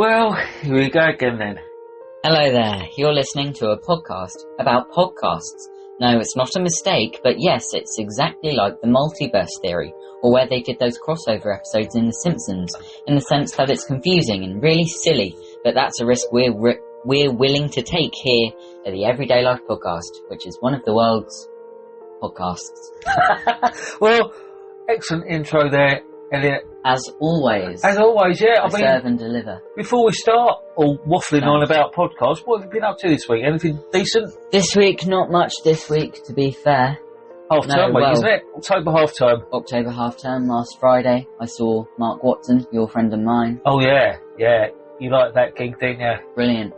Well, here we go again then. Hello there, you're listening to a podcast about podcasts. No, it's not a mistake, but yes, it's exactly like the multiverse theory, or where they did those crossover episodes in The Simpsons, in the sense that it's confusing and really silly, but that's a risk we're willing to take here at the Everyday Life Podcast, which is one of the world's podcasts. Well, excellent intro there, Elliot. As always, yeah. I mean, serve and deliver. Before we start all waffling on about podcasts, what have you been up to this week? Anything decent? This week, not much this week, to be fair. Half-term week, isn't it? October half-term. October half-term, last Friday. I saw Mark Watson, your friend of mine. Oh, yeah. You like that gig, didn't you? Brilliant.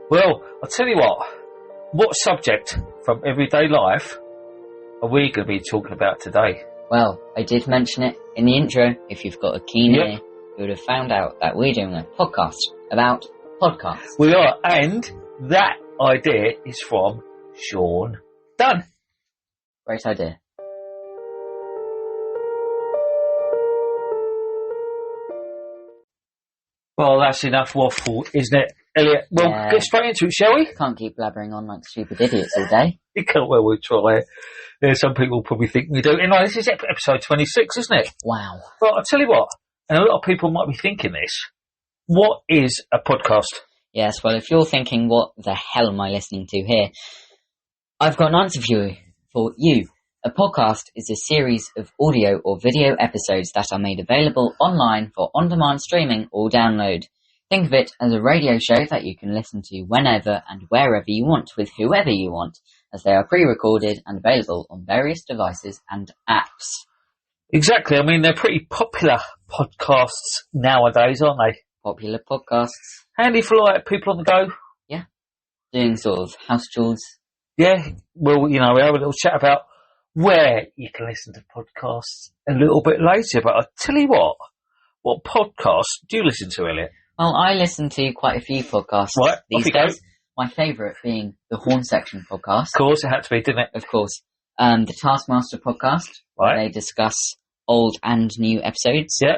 Well, I'll tell you what subject from everyday life are we going to be talking about today? Well, I did mention it in the intro. If you've got a keen ear, you would have found out that we're doing a podcast about podcasts. We are, and that idea is from Sean Dunn. Great idea. Well, that's enough waffle, isn't it, Elliot? Well, get straight into it, shall we? Can't keep blabbering on like stupid idiots all day. You can't, well, we'll try. Some people probably think we do. Anyway, this is episode 26, isn't it? Wow. Well, I'll tell you what, and a lot of people might be thinking this, what is a podcast? Yes, well, if you're thinking, what the hell am I listening to here? I've got an answer for you. A podcast is a series of audio or video episodes that are made available online for on-demand streaming or download. Think of it as a radio show that you can listen to whenever and wherever you want with whoever you want, as they are pre-recorded and available on various devices and apps. Exactly. I mean, they're pretty popular podcasts nowadays, aren't they? Popular podcasts. Handy for like people on the go. Yeah. Doing sort of house chores. Yeah. Well, you know, we have a little chat about where you can listen to podcasts a little bit later. But I'll tell you what podcasts do you listen to, Elliot? Well, I listen to quite a few podcasts these days. My favourite being the Horn Section podcast. Of course, it had to be, didn't it? Of course. The Taskmaster podcast, where they discuss old and new episodes. Yeah.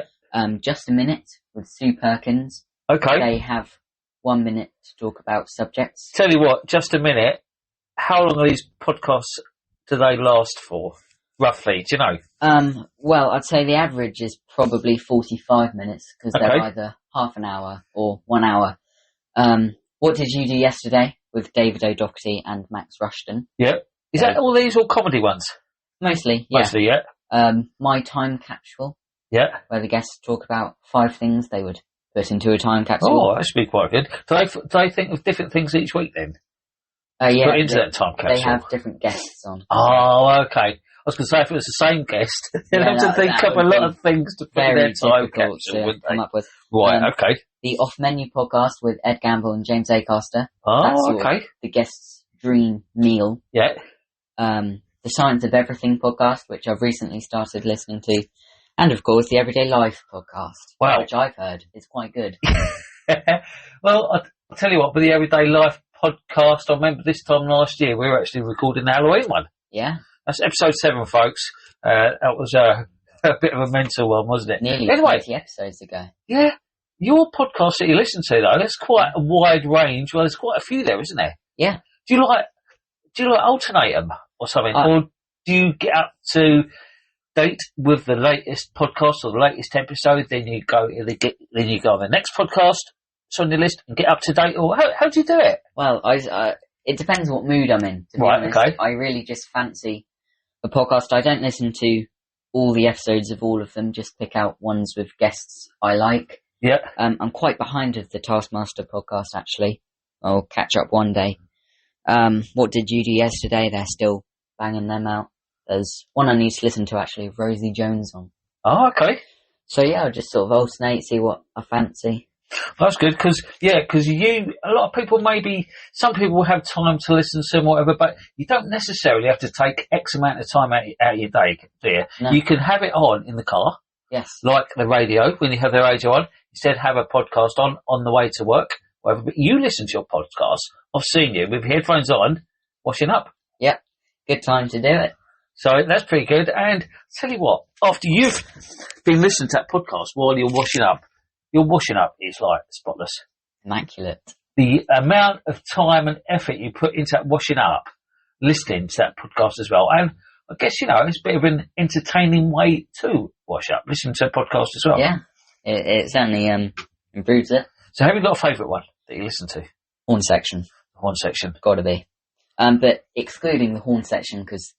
Just a Minute with Sue Perkins. Okay. They have 1 minute to talk about subjects. Tell you what, Just a Minute, how long are these podcasts do they last for, roughly? Do you know? Well, I'd say the average is probably 45 minutes, because they're either half an hour or 1 hour. What did you do yesterday with David O'Doherty and Max Rushton? Yeah. Is that all these all comedy ones? Mostly, yeah. Mostly, yeah. My Time Capsule. Yeah. Where the guests talk about 5 things they would put into a time capsule. Oh, that should be quite good. Do they think of different things each week then? Yeah. Put into that time capsule? They have different guests on. Oh, okay. I was going to say, if it was the same guest, they'd have to think up a lot of things to put in their time capsule, wouldn't they? Come up with. Right, okay. The Off Menu podcast with Ed Gamble and James Acaster. Oh, That's okay. The guest's dream meal. Yeah. The Science of Everything podcast, which I've recently started listening to. And, of course, the Everyday Life podcast, which I've heard is quite good. Well, I'll tell you what, for the Everyday Life podcast, I remember this time last year, we were actually recording the Halloween one. Yeah. That's episode 7, folks. That was a bit of a mental one, wasn't it? Nearly 20 episodes ago. Yeah. Your podcast that you listen to, though, there's quite a wide range. Well, there's quite a few there, isn't there? Yeah. Do you like alternate them or something? Or do you get up to date with the latest podcast or the latest episode, then you go on the next podcast, it's on your list, and get up to date? Or how do you do it? Well, it depends what mood I'm in, to be honest. Okay. I really just fancy a podcast. I don't listen to all the episodes of all of them, just pick out ones with guests I like. Yeah. I'm quite behind of the Taskmaster podcast, actually. I'll catch up one day. What did you do yesterday? They're still banging them out. There's one I need to listen to, actually, with Rosie Jones on. Oh, okay. So, yeah, I'll just sort of alternate, see what I fancy. That's good, because a lot of people some people have time to listen to them, whatever, but you don't necessarily have to take X amount of time out of your day, do you? No. You can have it on in the car. Yes. Like the radio, when you have the radio on, instead have a podcast on the way to work, whatever, but you listen to your podcast. I've seen you with headphones on, washing up. Yep. Good time to do it. So that's pretty good. And tell you what, after you've been listening to that podcast while you're washing up, your washing up is like spotless. Immaculate. The amount of time and effort you put into that washing up, listening to that podcast as well. And I guess, it's a bit of an entertaining way to wash up, listen to a podcast as well. Yeah, it certainly improves it. So have you got a favourite one that you listen to? Horn section. Horn section. Gotta be. But excluding the horn section, because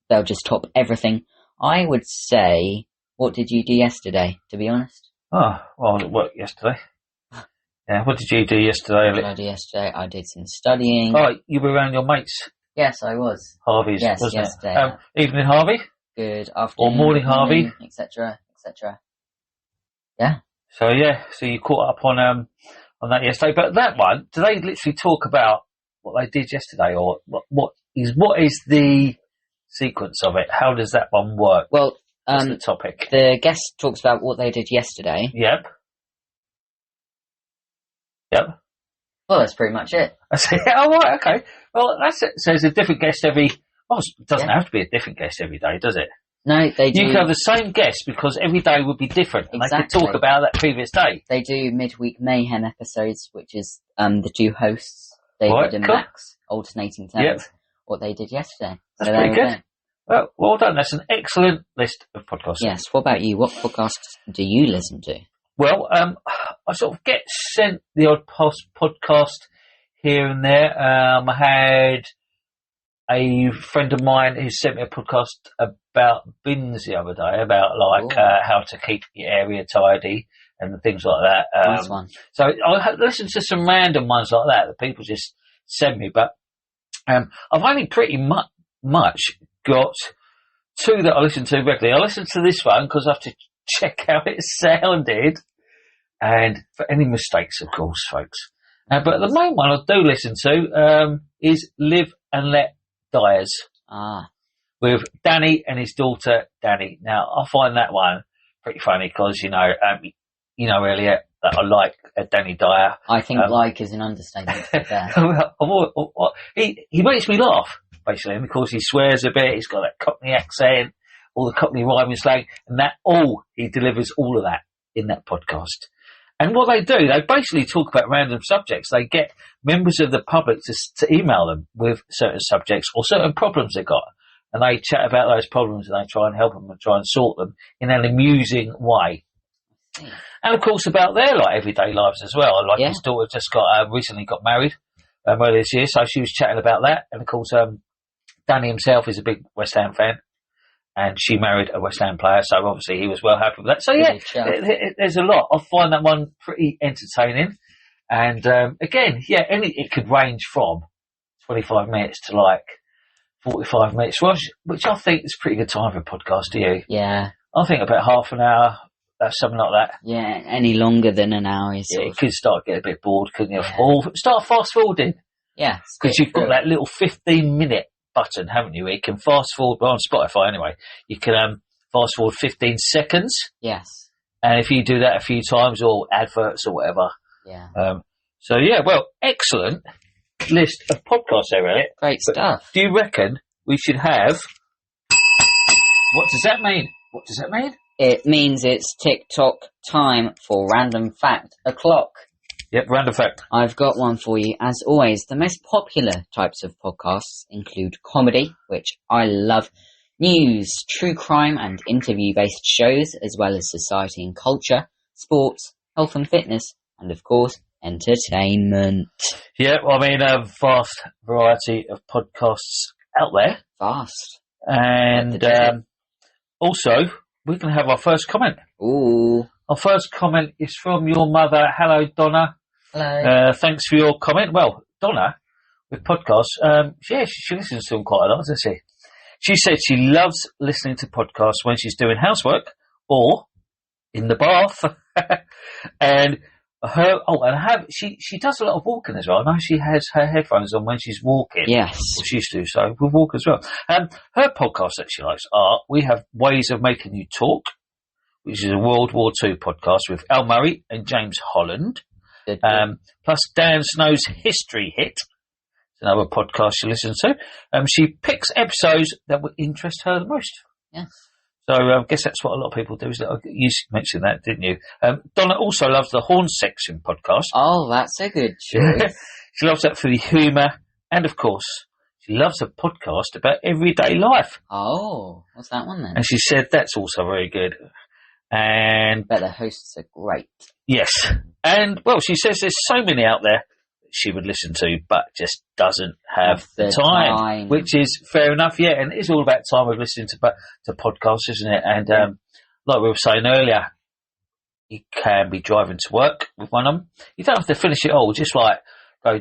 they'll just top everything, I would say, what did you do yesterday, to be honest? Oh, well, I was at work yesterday. Yeah, what did you do yesterday? What did I do yesterday? I did some studying. Oh, you were around your mates? Yes, I was. Harvey's, yes, wasn't yesterday. it? Evening Harvey? Good afternoon. Or morning Harvey? Etc., etc. Yeah. So you caught up on that yesterday. But that one, do they literally talk about what they did yesterday, or what is the sequence of it? How does that one work? Well, what's the topic? The guest talks about what they did yesterday. Yep. Well, that's pretty much it. I say, oh, right, okay. Well, that's it. So there's a different guest every... Well, it doesn't have to be a different guest every day, does it? No, they do. You can have the same guest because every day would be different. And exactly. they could talk about that previous day. They do midweek mayhem episodes, which is the two hosts, David and Max, alternating turns, what they did yesterday. That's pretty good. Well done. That's an excellent list of podcasts. Yes. What about you? What podcasts do you listen to? Well, I sort of get sent the odd podcast here and there. I had a friend of mine who sent me a podcast about bins the other day, about how to keep your area tidy and things like that. Nice one. So I listened to some random ones like that people just send me, but I've only pretty much got two that I listen to regularly. I listen to this one because I have to check how it sounded, and for any mistakes, of course, folks. But the main one I do listen to is Live and Let Diers with Danny and his daughter Danny. Now, I find that one pretty funny because Elliot, that I like Danny Dyer. I think like is an understatement. He makes me laugh, basically, and of course he swears a bit. He's got that Cockney accent, all the Cockney rhyming slang, and he delivers all of that in that podcast. And what they do, they basically talk about random subjects. They get members of the public to email them with certain subjects or certain problems they've got. And they chat about those problems and they try and help them and try and sort them in an amusing way. And of course about their everyday lives as well. His daughter just recently got married earlier this year, so she was chatting about that. And of course, Danny himself is a big West Ham fan. And she married a West Ham player, so obviously he was well happy with that. So there's a lot. I find that one pretty entertaining. And again, it could range from 25 minutes to 45 minutes, which I think is a pretty good time for a podcast, do you? Yeah. I think about half an hour, something like that. Yeah, any longer than an hour is it could start to get a bit bored, couldn't you? Yeah. Or start fast forwarding. Yeah. Because you've got that little 15-minute button, haven't you? You can fast forward, on Spotify anyway, you can fast forward 15 seconds. Yes. And if you do that a few times, or adverts or whatever. Yeah. Excellent list of podcasts there, Elliot. Great stuff. Do you reckon we should have... What does that mean? What does that mean? It means it's TikTok time for Random Fact O'Clock. Yep, random fact. I've got one for you. As always, the most popular types of podcasts include comedy, which I love, news, true crime and interview-based shows, as well as society and culture, sports, health and fitness, and of course, entertainment. Yeah, a vast variety of podcasts out there. Vast. And also, we can have our first comment. Ooh. Our first comment is from your mother. Hello, Donna. Hello. Thanks for your comment. Well, Donna, with podcasts, she listens to them quite a lot, doesn't she? She said she loves listening to podcasts when she's doing housework or in the bath. And she does a lot of walking as well. I know she has her headphones on when she's walking. Yes. She used to, so we'll walk as well. Her podcasts that she likes are We Have Ways of Making You Talk, which is a World War II podcast with Al Murray and James Holland. Plus Dan Snow's History Hit. It's another podcast she listens to. She picks episodes that would interest her the most. Yes. So I guess that's what a lot of people do. You mentioned that, didn't you? Donna also loves the Horn Section podcast. Oh, that's a good choice. She loves that for the humour, and of course, she loves a podcast about everyday life. Oh, what's that one then? And she said that's also very good. And bet the hosts are great. Yes. And, well, she says there's so many out there that she would listen to, but just doesn't have the time, which is fair enough, yeah. And it's all about time of listening to podcasts, isn't it? And like we were saying earlier, you can be driving to work with one of them. You don't have to finish it all, just like go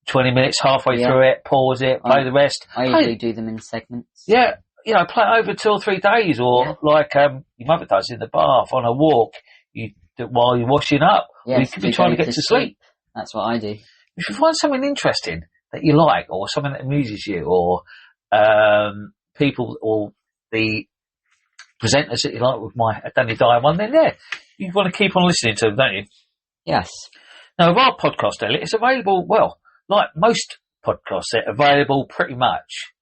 20 minutes, halfway through it, pause it, play the rest. I usually do them in segments. Yeah. Play it over 2 or 3 days, or like your mother does in the bath, on a walk, while you're washing up. Yes, you could be trying to get to sleep. That's what I do. If you find something interesting that you like, or something that amuses you, or people, or the presenters that you like with my Danny Dyer one, then you want to keep on listening to them, don't you? Yes. Now, with our podcast, Elliot, it's available, well, like most podcasts, they're available pretty much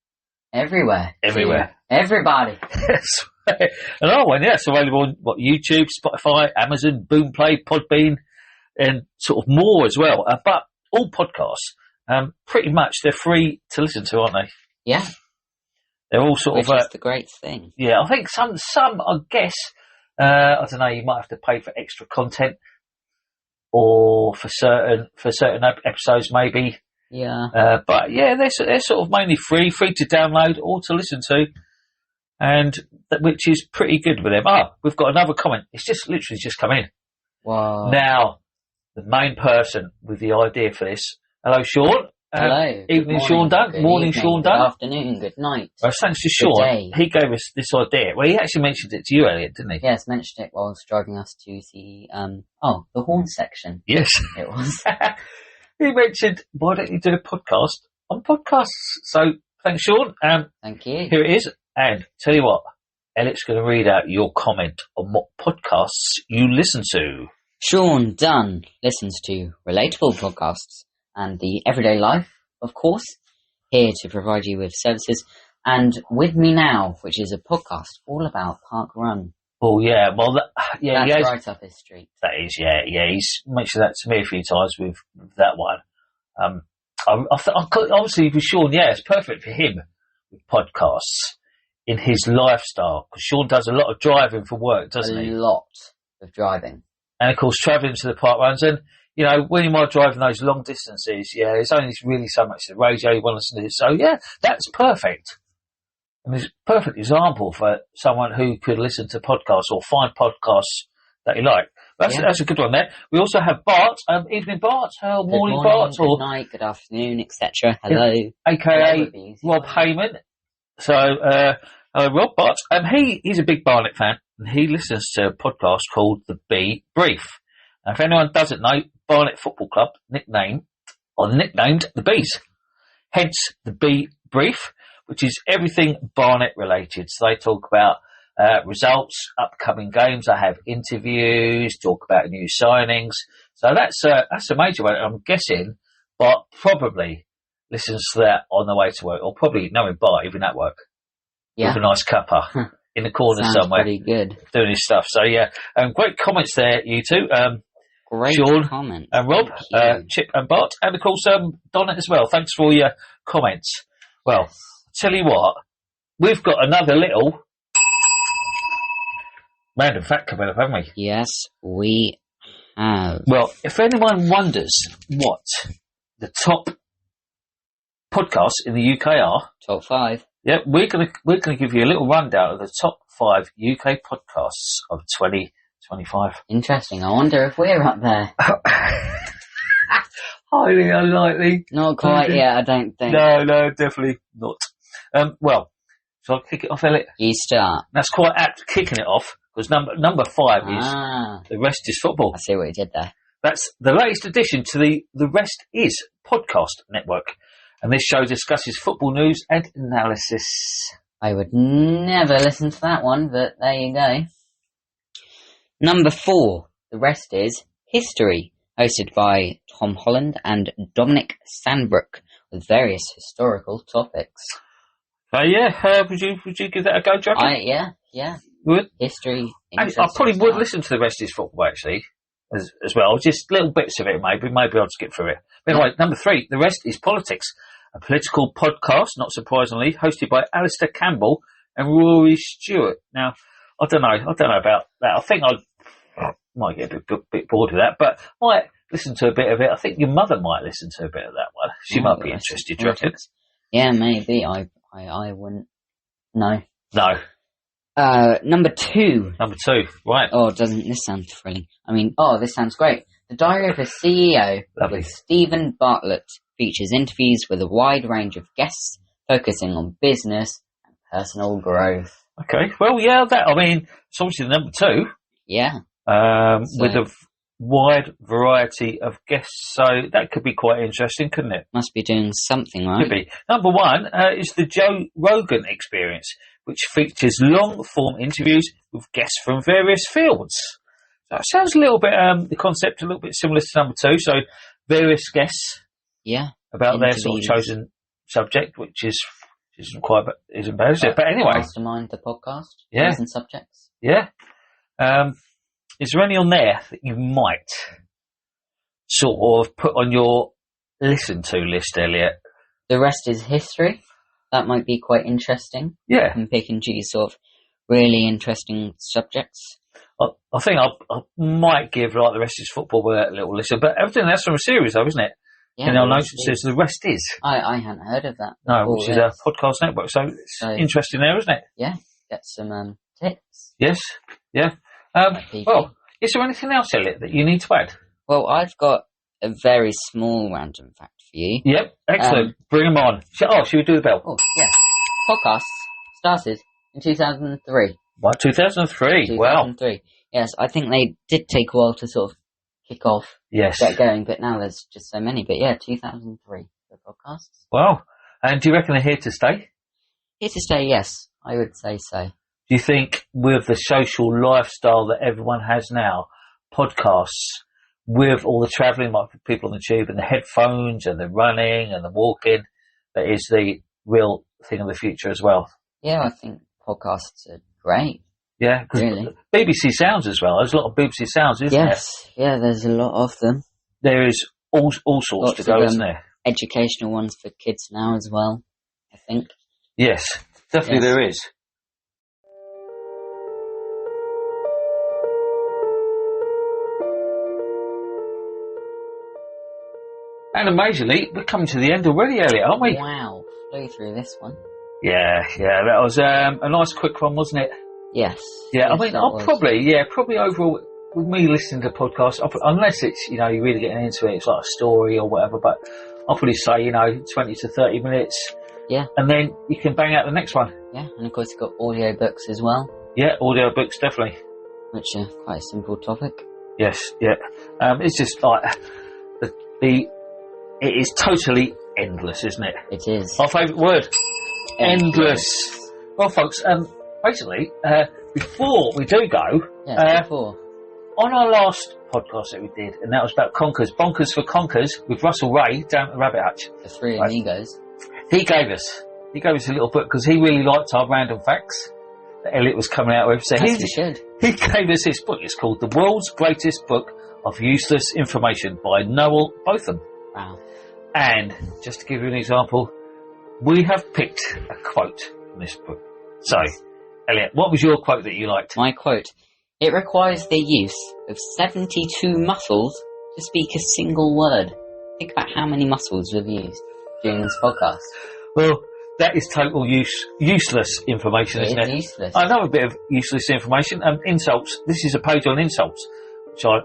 everywhere. Everybody. Yes. And our one, it's available on YouTube, Spotify, Amazon, Boomplay, Podbean, and sort of more as well. But all podcasts, pretty much they're free to listen to, aren't they? Yeah. They're all sort Which of. is the great thing. Yeah, I think some, I guess, I don't know, you might have to pay for extra content, or for certain episodes maybe. Yeah. But yeah, they're sort of mainly free to download or to listen to, and which is pretty good with them. We've got another comment. It's just literally just come in. Wow. Now, the main person with the idea for this. Hello, Sean. Hello. Evening, Sean Dunn. Morning, Sean Dunn. Good afternoon. Good night. Well, thanks to Sean. He gave us this idea. Well, he actually mentioned it to you, Elliot, didn't he? Yes, mentioned it while I was driving us to the the horn section. Yes, it was. He mentioned, why don't you do a podcast on podcasts? So, thanks, Sean. Thank you. Here it is. And tell you what, Elliot's going to read out your comment on what podcasts you listen to. Sean Dunn listens to relatable podcasts and the everyday life, of course, here to provide you with services. And With Me Now, which is a podcast all about Park Run. Oh, yeah. Well, that's right up his street. That is, yeah. He's mentioned that to me a few times with that one. Obviously, with Sean, it's perfect for him with podcasts in his lifestyle, because Sean does a lot of driving for work, doesn't he? A lot of driving. And, of course, travelling to the park runs. And, when you might driving those long distances, there's only really so much the radio you want to listen to. So, that's perfect. And it's a perfect example for someone who could listen to podcasts or find podcasts that you like. That's a good one there. We also have Bart, evening Bart, morning Bart. Good night, good afternoon, etc. Hello. A.K.A. Rob Heyman. So, Rob Bart, he's a big Barnet fan, and he listens to a podcast called The Bee Brief. Now, if anyone doesn't know, Barnet Football Club nicknamed the Bees. Hence, The Bee Brief, which is everything Barnet related. So they talk about results, upcoming games. They have interviews, talk about new signings. So that's a major one. I'm guessing Bart probably listens to that on the way to work, or probably knowing Bart even at work. With a nice cuppa in the corner somewhere. Pretty good. Doing his stuff. So great comments there, you two. Great Sean comments. and Rob, Chip and Bart, and of course Donna as well. Thanks for all your comments. Well, tell you what, we've got another little random fact coming up, haven't we? Yes, we have. Well, if anyone wonders what the top podcasts in the UK are, top 5. Yeah, we're gonna give you a little rundown of the top 5 UK podcasts of 2025. Interesting. I wonder if we're up there. Highly unlikely. Not quite yet, I don't think. No, definitely not. Well, shall I kick it off, Elliot? You start. That's quite apt, kicking it off, because number 5 is The Rest is Football. I see what you did there. That's the latest addition to the Rest is podcast network. And this show discusses football news and analysis. I would never listen to that one, but there you go. Number 4, The Rest is History, hosted by Tom Holland and Dominic Sandbrook, with various historical topics. Would you give that a go, Jack? Yeah. Would. history. I probably would listen to the rest of his football, actually, as well. Just little bits of it, maybe. Maybe I'll skip through it. But anyway, number 3, the rest is politics. A political podcast, not surprisingly, hosted by Alistair Campbell and Rory Stewart. Now, I don't know about that. I think I might get a bit bored with that, but might listen to a bit of it. I think your mother might listen to a bit of that one. She might be interested, do you reckon? Yeah, maybe. I wouldn't. No. No. Number 2. Number 2, right. Oh, doesn't this sound thrilling? I mean, this sounds great. The Diary of a CEO Lovely. with Stephen Bartlett features interviews with a wide range of guests focusing on business and personal growth. Okay, well, yeah, it's obviously the number 2. Yeah. With a wide variety of guests, so that could be quite interesting, couldn't it? Must be doing something, right? Could be. Number 1 is the Joe Rogan Experience, which features long-form interviews with guests from various fields. So it sounds a little bit, the concept a little bit similar to number 2, so various guests about their sort of chosen subject, which isn't bad, is it? But anyway. Mastermind the podcast, chosen subjects. Yeah. Is there any on there that you might sort of put on your listen to list, Elliot? The rest is history. That might be quite interesting. Yeah. And pick and choose sort of really interesting subjects. I think I might give like the rest is football a little listen, but everything that's from a series though, isn't it? Yeah. And I'll notice it says the rest is. I hadn't heard of that. No, which is a podcast network, so it's interesting there, isn't it? Yeah. Get some tips. Yes. Yeah. Well, is there anything else, Elliot, that you need to add? Well, I've got a very small random fact for you. Yep, excellent. Bring them on. Should we do the bell? Oh, yeah. Podcasts started in 2003. What, 2003? Wow. 2003. Yes, I think they did take a while to sort of kick off, get going, but now there's just so many. But yeah, 2003 for podcasts. Wow. And do you reckon they're here to stay? Here to stay, yes. I would say so. Do you think with the social lifestyle that everyone has now, podcasts, with all the travelling, like people on the tube and the headphones and the running and the walking, that is the real thing of the future as well? Yeah, I think podcasts are great. Yeah, because really. BBC Sounds as well. There's a lot of BBC Sounds, isn't there? Yes, yeah, there's a lot of them. There is all sorts lots to go, isn't there? Educational ones for kids now as well, I think. Yes, definitely there is. And amazingly, we're coming to the end already, Elliot, aren't we? Wow, flew through this one. Yeah, that was a nice quick one, wasn't it? Yes. Yeah, yes, I mean, I'll probably overall, with me listening to podcasts, unless it's, you're really getting into it, it's like a story or whatever, but I'll probably say, 20 to 30 minutes. Yeah. And then you can bang out the next one. Yeah, and of course you've got audio books as well. Yeah, audio books, definitely. Which are quite a simple topic. Yes, yeah. It's just like, it is totally endless, isn't it? It is. Our favourite word. Endless. Well, folks, basically, before we do go, before. On our last podcast that we did, and that was about Bonkers for Conkers, with Russell Ray down at the Rabbit Hutch. The Three Amigos. He gave us a little book because he really liked our random facts that Elliot was coming out with. So he gave us this book. It's called The World's Greatest Book of Useless Information by Noel Botham. Wow. And just to give you an example, we have picked a quote from this book. So, Elliot, what was your quote that you liked? My quote: "It requires the use of 72 muscles to speak a single word." Think about how many muscles we've used during this podcast. Well, that is total useless information, isn't it? It's useless. Another bit of useless information. Insults. This is a page on insults, which I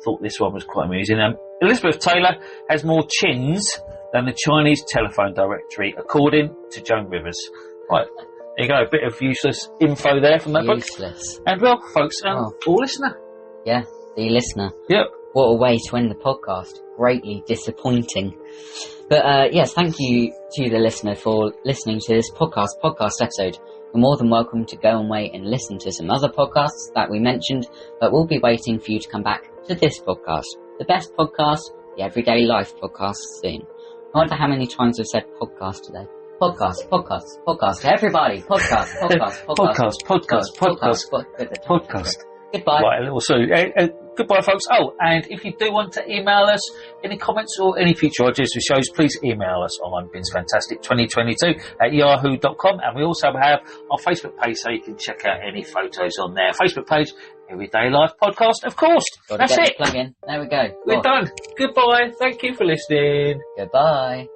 thought this one was quite amusing. Elizabeth Taylor has more chins than the Chinese telephone directory, according to Joan Rivers. Right, there you go. A bit of useless info there from that book. Useless. And well, folks, all listener. Yeah, the listener. Yep. What a way to end the podcast. Greatly disappointing. But yes, thank you to the listener for listening to this podcast episode. You're more than welcome to go and wait and listen to some other podcasts that we mentioned, but we'll be waiting for you to come back to this podcast, the best podcast, the Everyday Life podcast soon. I wonder how many times I've said podcast today. Podcast. Everybody, podcast. Goodbye. Right, a little soon. Goodbye, folks. Oh, and if you do want to email us any comments or any future ideas for shows, please email us on binsfantastic2022@yahoo.com. And we also have our Facebook page, so you can check out any photos on there. Facebook page, Everyday Life Podcast, of course. Gotta That's get it. the plug in. There we go. We're done. Goodbye. Thank you for listening. Goodbye.